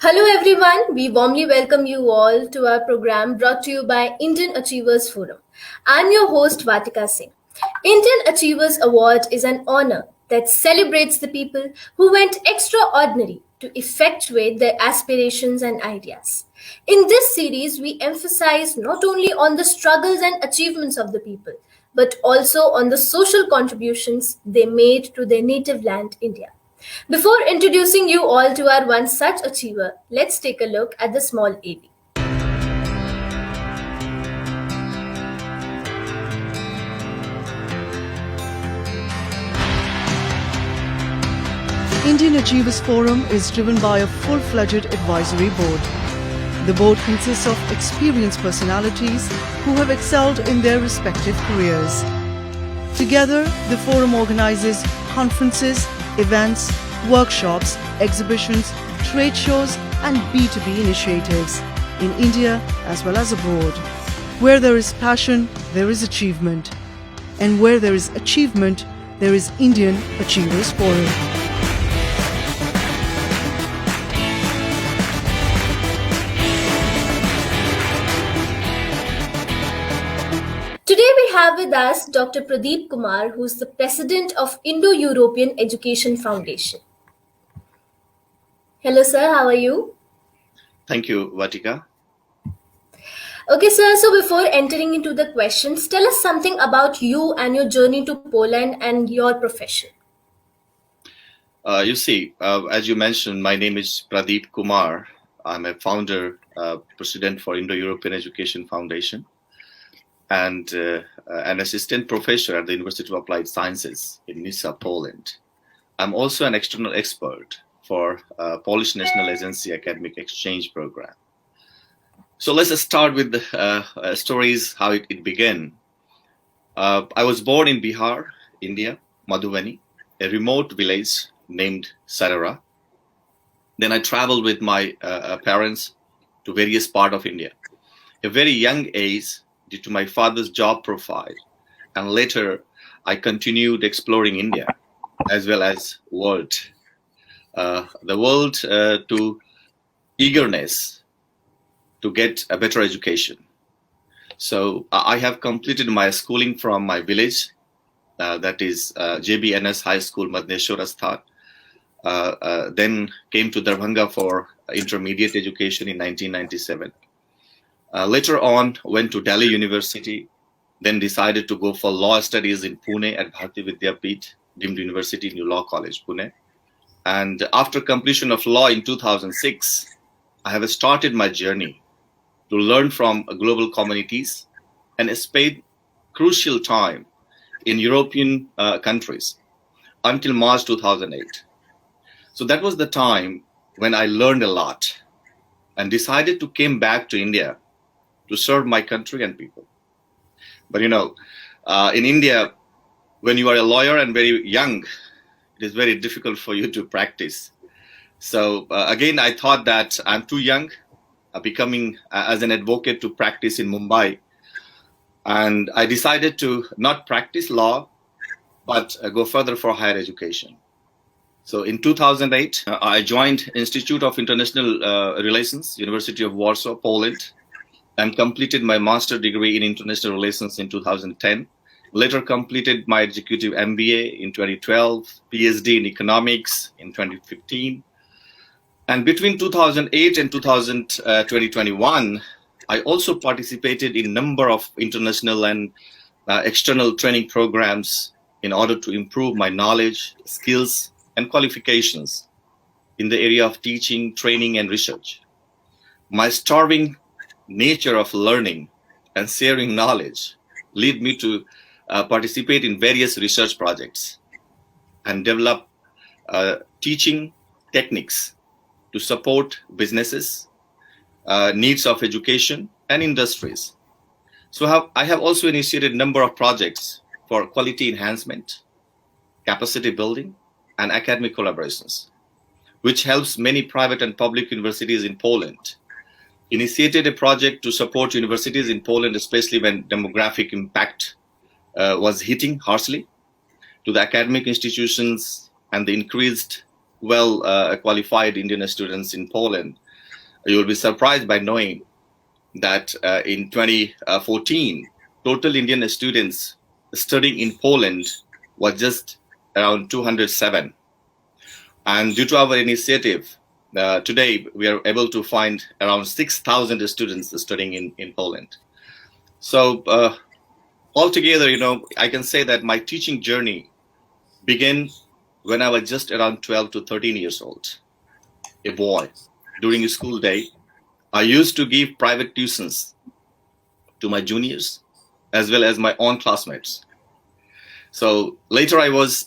Hello everyone, we warmly welcome you all to our program brought to you by Indian Achievers Forum. I'm your host Vatika Singh. Indian Achievers Award is an honor that celebrates the people who went extraordinary to effectuate their aspirations and ideas. In this series, we emphasize not only on the struggles and achievements of the people, but also on the social contributions they made to their native land, India. Before introducing you all to our one such achiever, let's take a look at the small AV. Indian Achievers Forum is driven by a full-fledged advisory board. The board consists of experienced personalities who have excelled in their respective careers. Together, the forum organizes conferences, events, workshops, exhibitions, trade shows and B2B initiatives in India as well as abroad. Where there is passion, there is achievement. And where there is achievement, there is Indian Achievers Forum. Today we have with us Dr. Pradeep Kumar, who is the president of Indo-European Education Foundation. Hello sir, how are you? Thank you, Vatika. Okay sir, so before entering into the questions, tell us something about you and your journey to Poland and your profession. As you mentioned, my name is Pradeep Kumar. I'm a founder, president for Indo-European Education Foundation, and an assistant professor at the University of Applied Sciences in Nysa, Poland. I'm also an external expert for Polish National Agency Academic Exchange Program. So let's start with the stories, how it began. I was born in Bihar, India, Madhubani, a remote village named Sarara. Then I traveled with my parents to various parts of India. At a very young age, due to my father's job profile, and later I continued exploring India as well as world. The world to eagerness to get a better education. So I have completed my schooling from my village, that is JBNS High School, Madneshwar Asthat. Then came to Darbhanga for intermediate education in 1997. Later on, went to Delhi University, then decided to go for law studies in Pune at Bharati Vidyapeeth, deemed University, New Law College, Pune. And after completion of law in 2006, I have started my journey to learn from global communities and spent crucial time in European countries until March 2008. So that was the time when I learned a lot and decided to come back to India to serve my country and people. But in India, when you are a lawyer and very young, it is very difficult for you to practice. So again, I thought that I'm too young, becoming as an advocate to practice in Mumbai. And I decided to not practice law, but go further for higher education. So in 2008, I joined Institute of International Relations, University of Warsaw, Poland, and completed my master's degree in international relations in 2010. Later completed my executive MBA in 2012, PhD in economics in 2015. And between 2008 and 2021, I also participated in a number of international and external training programs in order to improve my knowledge, skills, and qualifications in the area of teaching, training, and research. My starving nature of learning and sharing knowledge lead me to participate in various research projects and develop teaching techniques to support businesses, needs of education, and industries. So I have also initiated a number of projects for quality enhancement, capacity building, and academic collaborations, which helps many private and public universities in Poland. Initiated a project to support universities in Poland, especially when demographic impact was hitting harshly to the academic institutions and the increased well qualified Indian students in Poland. You will be surprised by knowing that in 2014, total Indian students studying in Poland was just around 207. And due to our initiative, today we are able to find around 6,000 students studying in Poland. So altogether, I can say that my teaching journey began when I was just around 12 to 13 years old, a boy. During a school day, I used to give private tuitions to my juniors as well as my own classmates. So later I was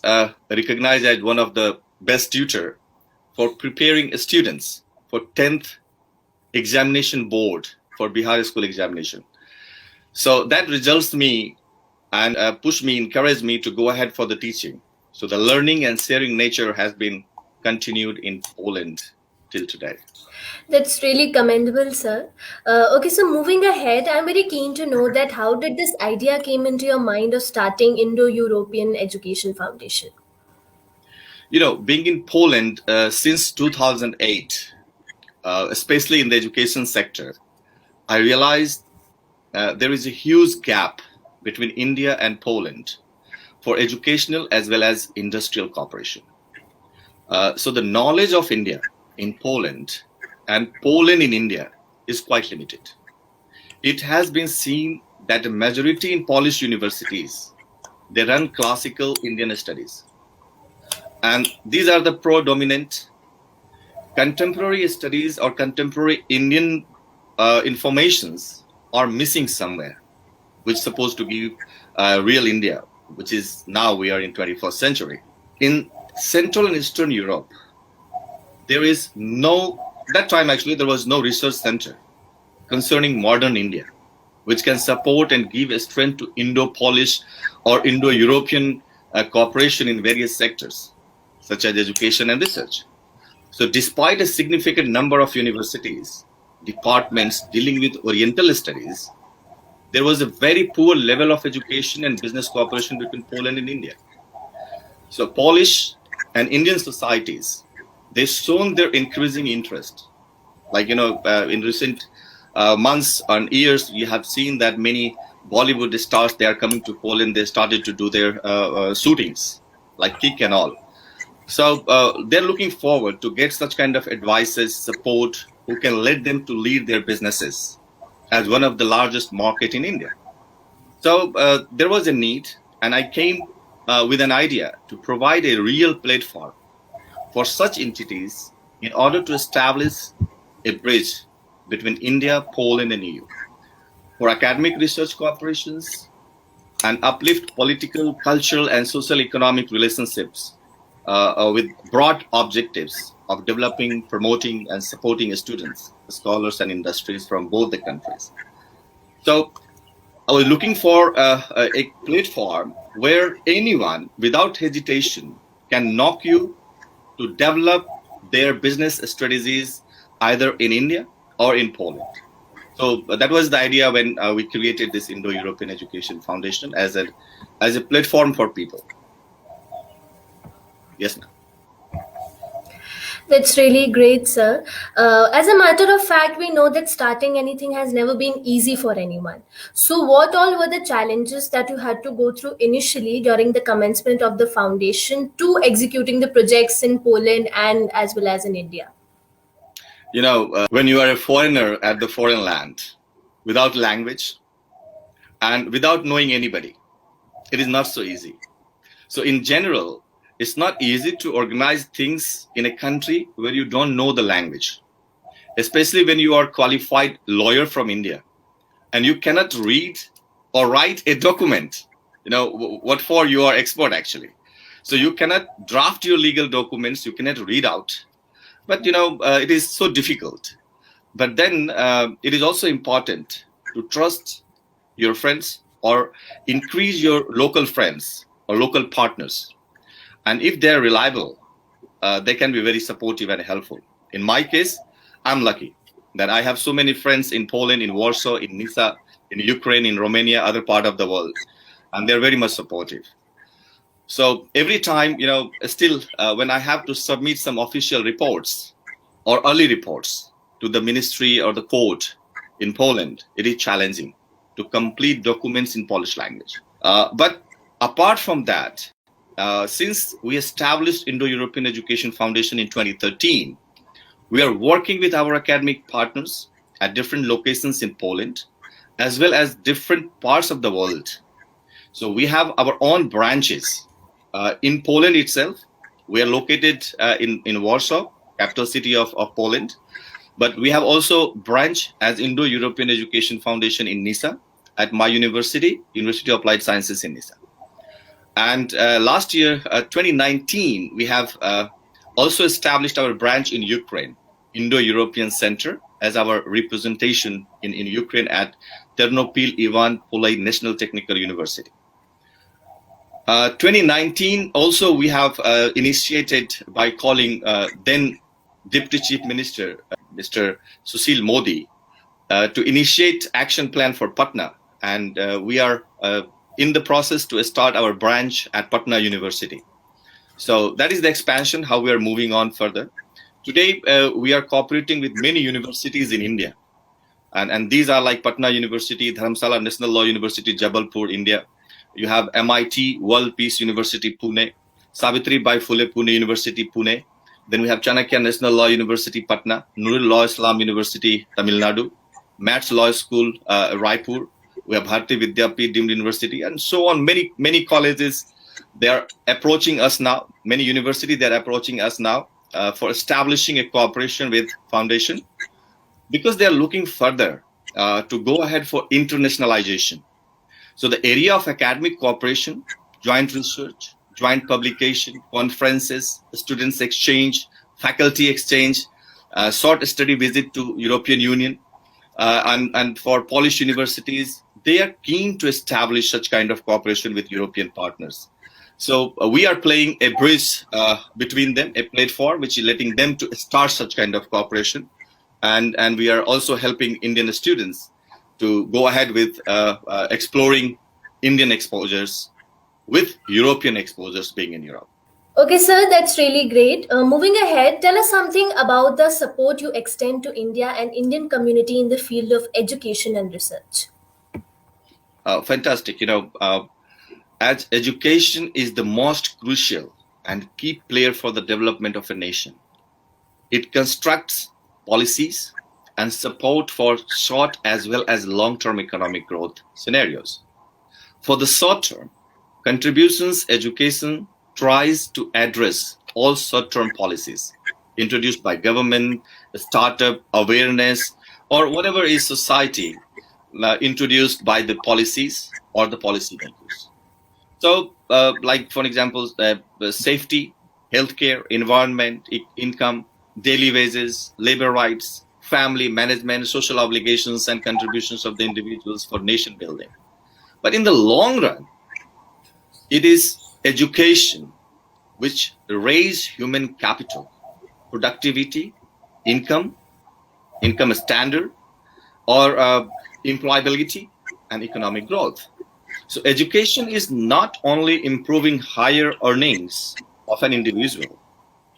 recognized as one of the best tutor for preparing students for 10th examination board for Bihar school examination. So that results me and pushed me, encouraged me to go ahead for the teaching. So the learning and sharing nature has been continued in Poland till today. That's really commendable, sir. Okay, so moving ahead, I'm very keen to know that how did this idea came into your mind of starting Indo-European Education Foundation? Being in Poland since 2008, especially in the education sector, I realized there is a huge gap between India and Poland for educational as well as industrial cooperation. So the knowledge of India in Poland and Poland in India is quite limited. It has been seen that a majority in Polish universities, they run classical Indian studies. And these are the predominant. Contemporary studies or contemporary Indian informations are missing somewhere, which is supposed to give real India, which is now we are in 21st century. In Central and Eastern Europe, there is that time actually there was no research center concerning modern India, which can support and give a strength to Indo-Polish or Indo-European cooperation in various sectors, such as education and research. So despite a significant number of universities, departments dealing with Oriental studies, there was a very poor level of education and business cooperation between Poland and India. So Polish and Indian societies, they've shown their increasing interest. Like, in recent months and years, we have seen that many Bollywood stars, they are coming to Poland. They started to do their shootings, like Kick and all. So they're looking forward to get such kind of advices, support, who can let them to lead their businesses as one of the largest market in India. So there was a need, and I came with an idea to provide a real platform for such entities in order to establish a bridge between India, Poland, and EU for academic research cooperations and uplift political, cultural, and social economic relationships with broad objectives of developing, promoting, and supporting students, scholars, and industries from both the countries. So I was looking for a platform where anyone, without hesitation, can knock you to develop their business strategies either in India or in Poland. So that was the idea when we created this Indo-European Education Foundation as a platform for people. Yes, ma'am. That's really great, sir. As a matter of fact, we know that starting anything has never been easy for anyone. So, what all were the challenges that you had to go through initially during the commencement of the foundation to executing the projects in Poland and as well as in India? When you are a foreigner at the foreign land, without language and without knowing anybody, it is not so easy. So in general, it's not easy to organize things in a country where you don't know the language, especially when you are qualified lawyer from India and you cannot read or write a document. What for you are expert actually. So you cannot draft your legal documents, you cannot read out. But, it is so difficult. But then it is also important to trust your friends or increase your local friends or local partners. And if they're reliable, they can be very supportive and helpful. In my case, I'm lucky that I have so many friends in Poland, in Warsaw, in Nisa, in Ukraine, in Romania, other part of the world. And they're very much supportive. So every time, still when I have to submit some official reports or early reports, to the ministry or the court in Poland, it is challenging to complete documents in Polish language. But apart from that, since we established Indo-European Education Foundation in 2013, we are working with our academic partners at different locations in Poland, as well as different parts of the world. So we have our own branches in Poland itself. We are located in Warsaw, capital city of Poland. But we have also branch as Indo-European Education Foundation in Nysa at my university, University of Applied Sciences in Nysa. And last year, 2019, we have also established our branch in Ukraine, Indo-European Center, as our representation in Ukraine at Ternopil Ivan Pulai National Technical University. 2019, also we have initiated by calling then Deputy Chief Minister, Mr. Sushil Modi, to initiate action plan for Patna. And we are in the process to start our branch at Patna University. So that is the expansion, how we are moving on further. Today, we are cooperating with many universities in India. And these are like Patna University, Dharamsala National Law University, Jabalpur, India. You have MIT, World Peace University, Pune, Savitribai Phule Pune University, Pune. Then we have Chanakya National Law University, Patna, Nurul Law Islam University, Tamil Nadu, Maths Law School, Raipur. We have Bharati Vidyapeeth Deemed University, and so on. Many colleges, they are approaching us now. Many universities, they are approaching us now for establishing a cooperation with foundation, because they are looking further to go ahead for internationalization. So the area of academic cooperation, joint research, joint publication, conferences, students exchange, faculty exchange, short study visit to European Union, and for Polish universities, they are keen to establish such kind of cooperation with European partners. So we are playing a bridge between them, a platform which is letting them to start such kind of cooperation. And we are also helping Indian students to go ahead with exploring Indian exposures with European exposures being in Europe. Okay, sir, that's really great. Moving ahead, tell us something about the support you extend to India and Indian community in the field of education and research. Fantastic. As education is the most crucial and key player for the development of a nation, it constructs policies and support for short as well as long-term economic growth scenarios. For the short term, contributions education tries to address all short-term policies introduced by government, startup, awareness, or whatever is society introduced by the policies or the policymakers. So, like for example, safety, healthcare, environment, income, daily wages, labor rights, family management, social obligations, and contributions of the individuals for nation building. But in the long run, it is education which raise human capital, productivity, income standard, or employability and economic growth. So education is not only improving higher earnings of an individual,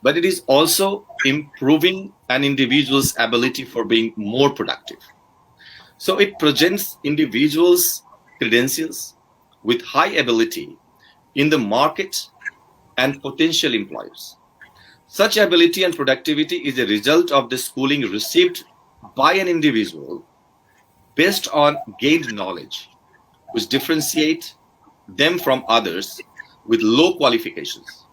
but it is also improving an individual's ability for being more productive. So it presents individuals' credentials with high ability in the market and potential employers. Such ability and productivity is a result of the schooling received by an individual based on gained knowledge, which differentiate them from others with low qualifications.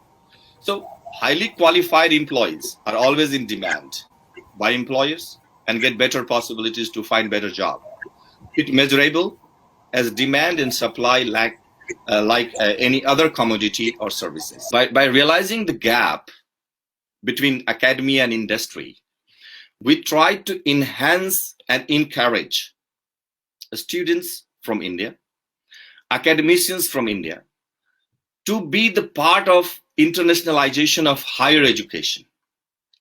So highly qualified employees are always in demand by employers and get better possibilities to find better job. It's measurable as demand and supply like any other commodity or services. By realizing the gap between academia and industry, we try to enhance and encourage students from India, academicians from India, to be the part of internationalization of higher education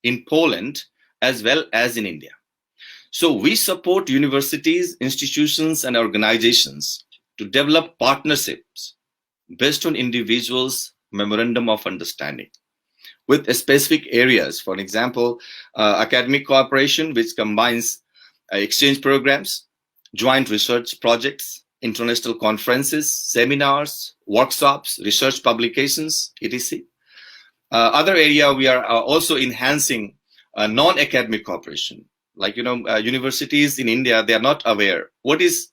in Poland as well as in India. So we support universities, institutions, and organizations to develop partnerships based on individuals' memorandum of understanding. with specific areas. For example, academic cooperation, which combines exchange programs, joint research projects, international conferences, seminars, workshops, research publications, etc. Other area, we are also enhancing non-academic cooperation. Like, universities in India, they are not aware what is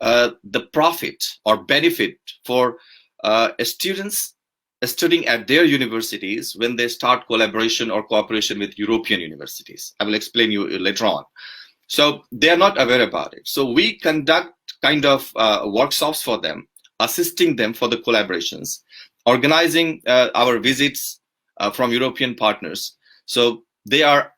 the profit or benefit for students studying at their universities when they start collaboration or cooperation with European universities. I will explain you later on. So they are not aware about it. So we conduct kind of workshops for them, assisting them for the collaborations, organizing our visits from European partners. So they are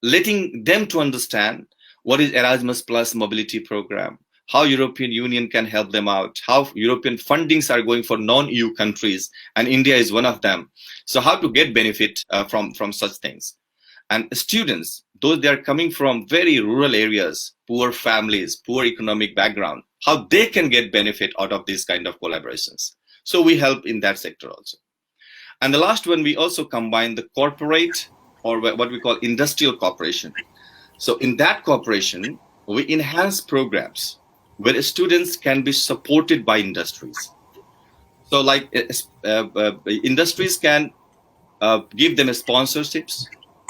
letting them to understand what is Erasmus Plus mobility program, how European Union can help them out, how European fundings are going for non-EU countries, and India is one of them. So how to get benefit from such things. And students, though they are coming from very rural areas, poor families, poor economic background, how they can get benefit out of these kind of collaborations. So we help in that sector also. And the last one, we also combine the corporate or what we call industrial cooperation. So in that cooperation, we enhance programs where students can be supported by industries. So like industries can give them sponsorships,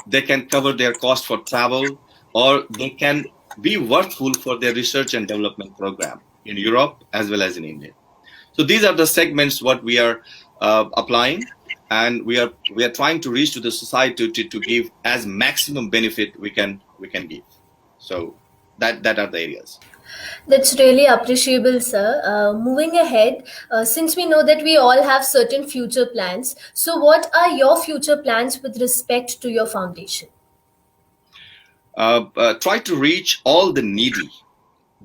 they can cover their cost for travel, or they can be worthful for their research and development program in Europe as well as in India. So these are the segments what we are applying, and we are trying to reach to the society to give as maximum benefit we can give. So that are the areas. That's really appreciable, sir. Moving ahead, since we know that we all have certain future plans, so what are your future plans with respect to your foundation? Try to reach all the needy,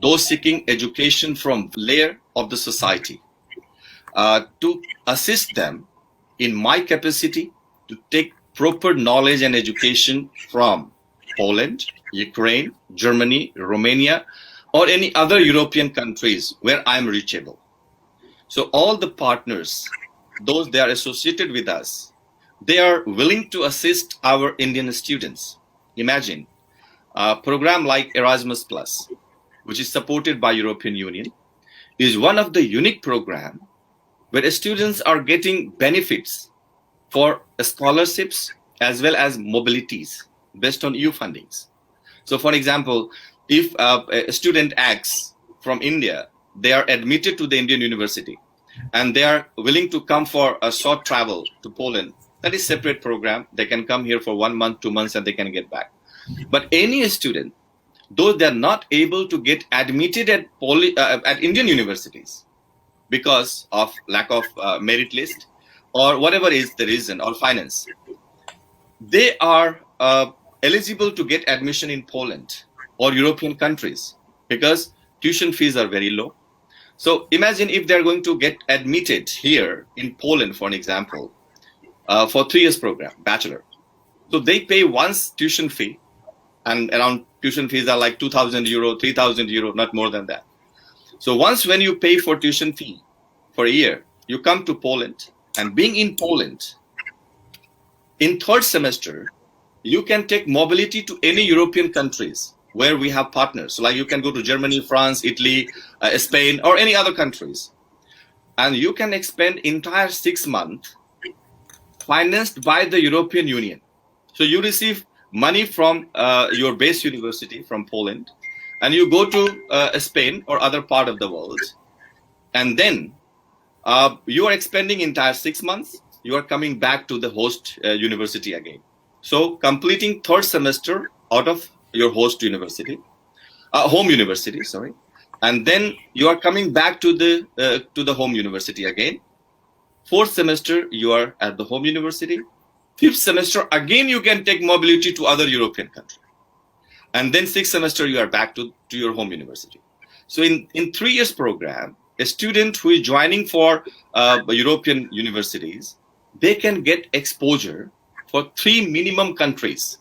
those seeking education from layer of the society, to assist them in my capacity to take proper knowledge and education from Poland, Ukraine, Germany, Romania, or any other European countries where I'm reachable. So all the partners, those they are associated with us, they are willing to assist our Indian students. Imagine a program like Erasmus Plus, which is supported by European Union, is one of the unique program where students are getting benefits for scholarships as well as mobilities based on EU fundings. So for example, if a student X from India, they are admitted to the Indian university and they are willing to come for a short travel to Poland, that is separate program. They can come here for 1 month, 2 months, and they can get back. But any student, though they are not able to get admitted at Indian universities because of lack of merit list or whatever is the reason, or finance, they are eligible to get admission in Poland or European countries because tuition fees are very low. So imagine if they're going to get admitted here in Poland, for an example, for 3 years program, bachelor. So they pay once tuition fee, and around tuition fees are like 2,000 euro, 3,000 euro, not more than that. So once when you pay for tuition fee for a year, you come to Poland, and being in Poland, in 3rd semester, you can take mobility to any European countries where we have partners. So like you can go to Germany, France, Italy, Spain, or any other countries. And you can spend entire 6 months financed by the European Union. So you receive money from your base university from Poland, and you go to Spain or other part of the world. And then you are expending entire 6 months. You are coming back to the host university again. So completing 3rd semester out of your host university, home university, sorry, and then you are coming back to the home university again. 4th semester you are at the home university. 5th semester again you can take mobility to other European country, and then 6th semester you are back to your home university. So in 3 years program, a student who is joining for European universities, they can get exposure for 3 minimum countries.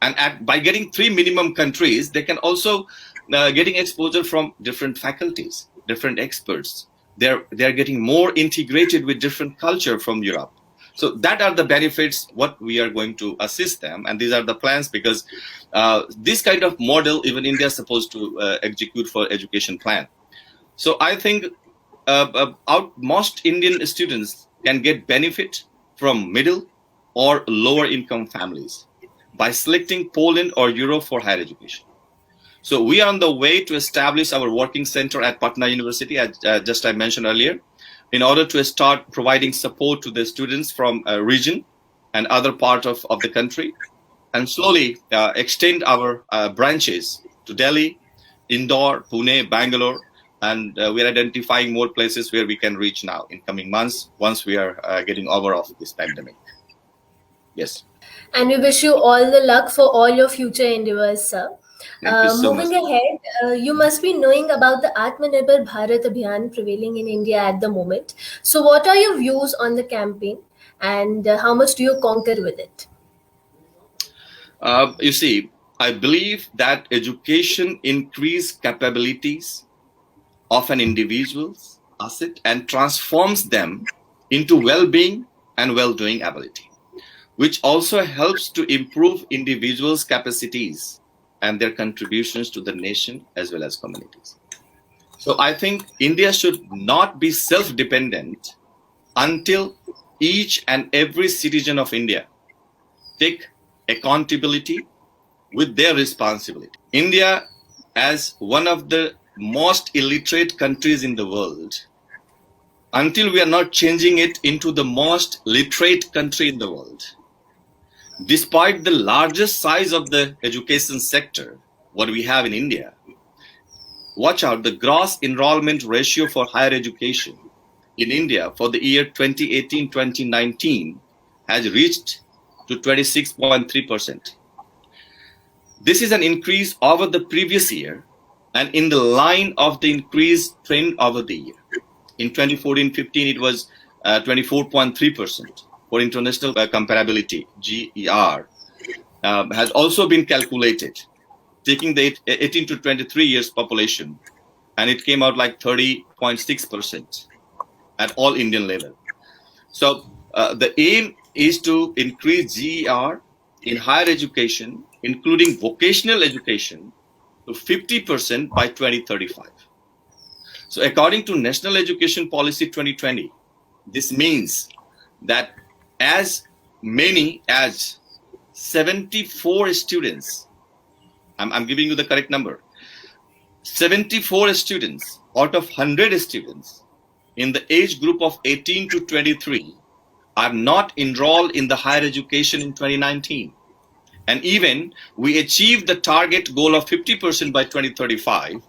And by getting 3 minimum countries, they can also getting exposure from different faculties, different experts. They're getting more integrated with different culture from Europe. So that are the benefits, what we are going to assist them. And these are the plans, because this kind of model, even India is supposed to execute for education plan. So I think most Indian students can get benefit from middle or lower income families by selecting Poland or Europe for higher education. So we are on the way to establish our working center at Patna University, as I mentioned earlier, in order to start providing support to the students from a region and other part of the country, and slowly extend our branches to Delhi, Indore, Pune, Bangalore, and we are identifying more places where we can reach now in coming months once we are getting over of this pandemic. Yes. And we wish you all the luck for all your future endeavors, sir. Thank you so much. Moving ahead, you must be knowing about the Atmanirbhar Bharat Abhiyan prevailing in India at the moment. So, what are your views on the campaign, and how much do you conquer with it? You see, I believe that education increases capabilities of an individual's asset and transforms them into well-being and well-doing ability, which also helps to improve individuals' capacities and their contributions to the nation as well as communities. So I think India should not be self-dependent until each and every citizen of India take accountability with their responsibility. India, as one of the most illiterate countries in the world, until we are not changing it into the most literate country in the world, despite the largest size of the education sector, what we have in India, watch out, the gross enrollment ratio for higher education in India for the year 2018-2019 has reached to 26.3%. This is an increase over the previous year and in the line of the increased trend over the year. In 2014-15, it was 24.3%. For international comparability, GER has also been calculated, taking the 18 to 23 years population, and it came out like 30.6% at all Indian level. So the aim is to increase GER in higher education, including vocational education, to 50% by 2035. So according to National Education Policy 2020, this means that as many as 74 students, I'm giving you the correct number, 74 students out of 100 students in the age group of 18 to 23 are not enrolled in the higher education in 2019. And even we achieved the target goal of 50% by 2035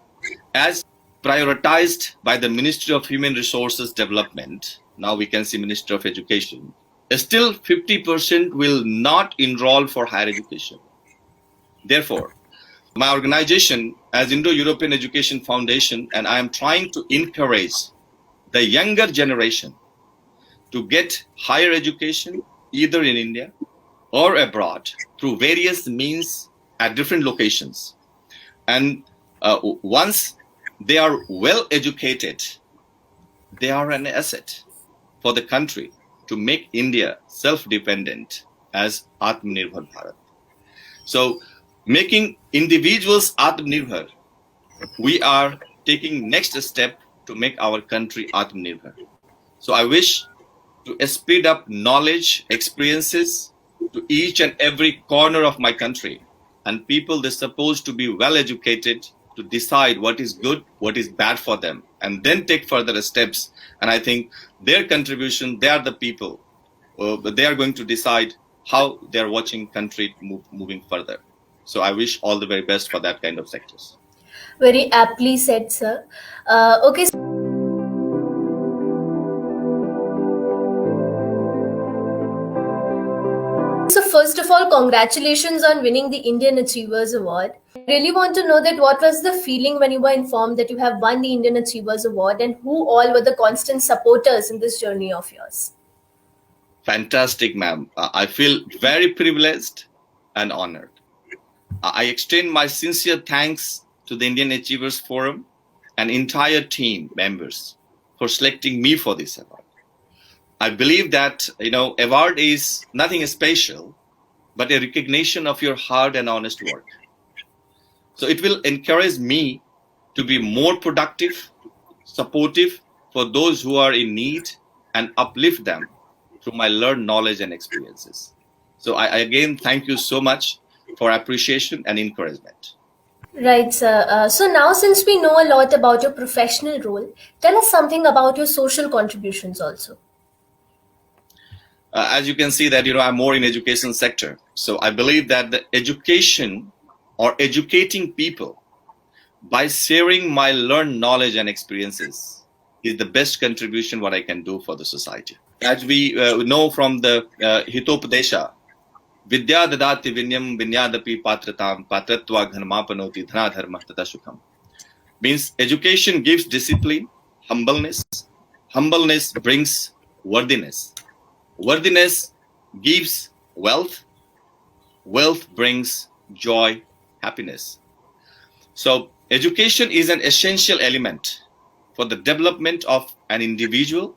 as prioritized by the Ministry of Human Resources Development. Now we can see Ministry of Education. Still 50% will not enroll for higher education. Therefore, my organization as Indo-European Education Foundation, and I am trying to encourage the younger generation to get higher education either in India or abroad through various means at different locations. And once they are well educated, they are an asset for the country to make India self-dependent as Atmanirbhar Bharat. So making individuals Atmanirbhar, we are taking next step to make our country Atmanirbhar. So I wish to speed up knowledge, experiences to each and every corner of my country. And people, they're supposed to be well educated to decide what is good, what is bad for them, and then take further steps. And I think their contribution, they are the people, they are going to decide how they are watching country moving further. So I wish all the very best for that kind of sectors. Very aptly said, sir. Okay. So first of all, congratulations on winning the Indian Achievers Award. I really want to know that what was the feeling when you were informed that you have won the Indian Achievers Award, and who all were the constant supporters in this journey of yours? Fantastic, ma'am. I feel very privileged and honored. I extend my sincere thanks to the Indian Achievers Forum and entire team members for selecting me for this award. I believe that, award is nothing special, but a recognition of your hard and honest work. So it will encourage me to be more productive, supportive for those who are in need, and uplift them through my learned knowledge and experiences. So I again thank you so much for appreciation and encouragement. Right, sir. So now, since we know a lot about your professional role, tell us something about your social contributions also. As you can see that, I'm more in education sector. So I believe that the education or educating people by sharing my learned knowledge and experiences is the best contribution what I can do for the society. As we know from the Hitopadesha, Vidya dadati vinyam vinyadapi patratam patratva ghanmapanoti dhanadharma tata sukham. Means education gives discipline, humbleness. Humbleness brings worthiness. Worthiness gives wealth. Wealth brings joy, happiness. So education is an essential element for the development of an individual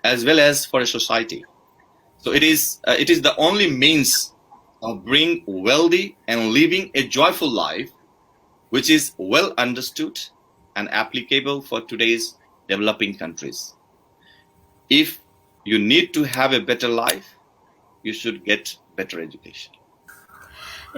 as well as for a society. So it is the only means of being wealthy and living a joyful life, which is well understood and applicable for today's developing countries. If you need to have a better life, you should get better education.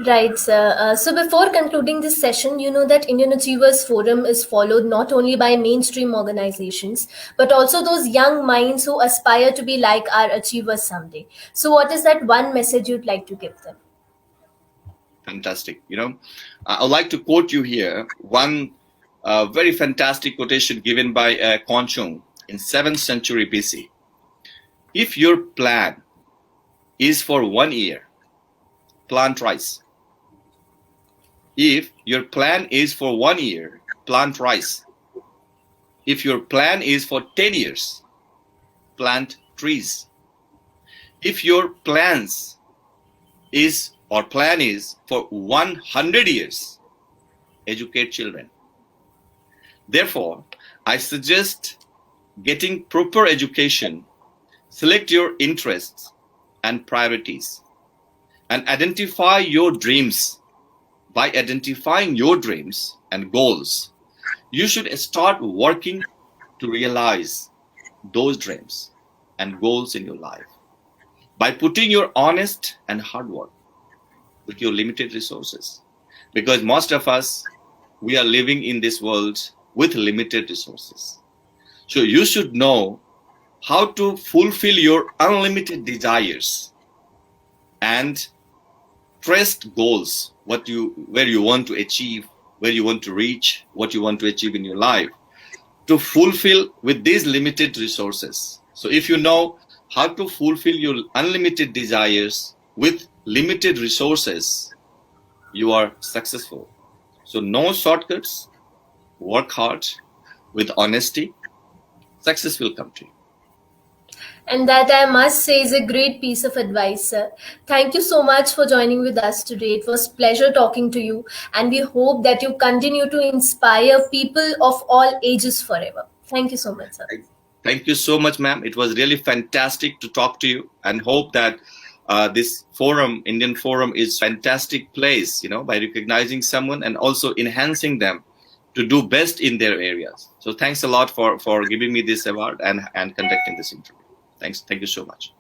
Right, sir. So before concluding this session, you know that Indian Achievers Forum is followed not only by mainstream organizations, but also those young minds who aspire to be like our achievers someday. So what is that one message you'd like to give them? Fantastic. I would like to quote you here one very fantastic quotation given by Conchung in 7th century BC. If your plan is for 1 year, plant rice. If your plan is for 1 year, plant rice. If your plan is for 10 years, plant trees. If your plan is for 100 years, educate children. Therefore, I suggest getting proper education, select your interests and priorities, and identify your dreams. By identifying your dreams and goals, you should start working to realize those dreams and goals in your life by putting your honest and hard work with your limited resources. Because most of us, we are living in this world with limited resources. So you should know how to fulfill your unlimited desires and trust goals, where you want to achieve, where you want to reach, what you want to achieve in your life, to fulfill with these limited resources. So if you know how to fulfill your unlimited desires with limited resources, you are successful. So no shortcuts, work hard with honesty, success will come to you. And that, I must say, is a great piece of advice, sir. Thank you so much for joining with us today. It was pleasure talking to you, and we hope that you continue to inspire people of all ages forever. Thank you so much, sir. Thank you so much, ma'am. It was really fantastic to talk to you, and hope that this forum, Indian Forum, is fantastic place, by recognizing someone and also enhancing them to do best in their areas. So thanks a lot for giving me this award and conducting this interview. Thanks. Thank you so much.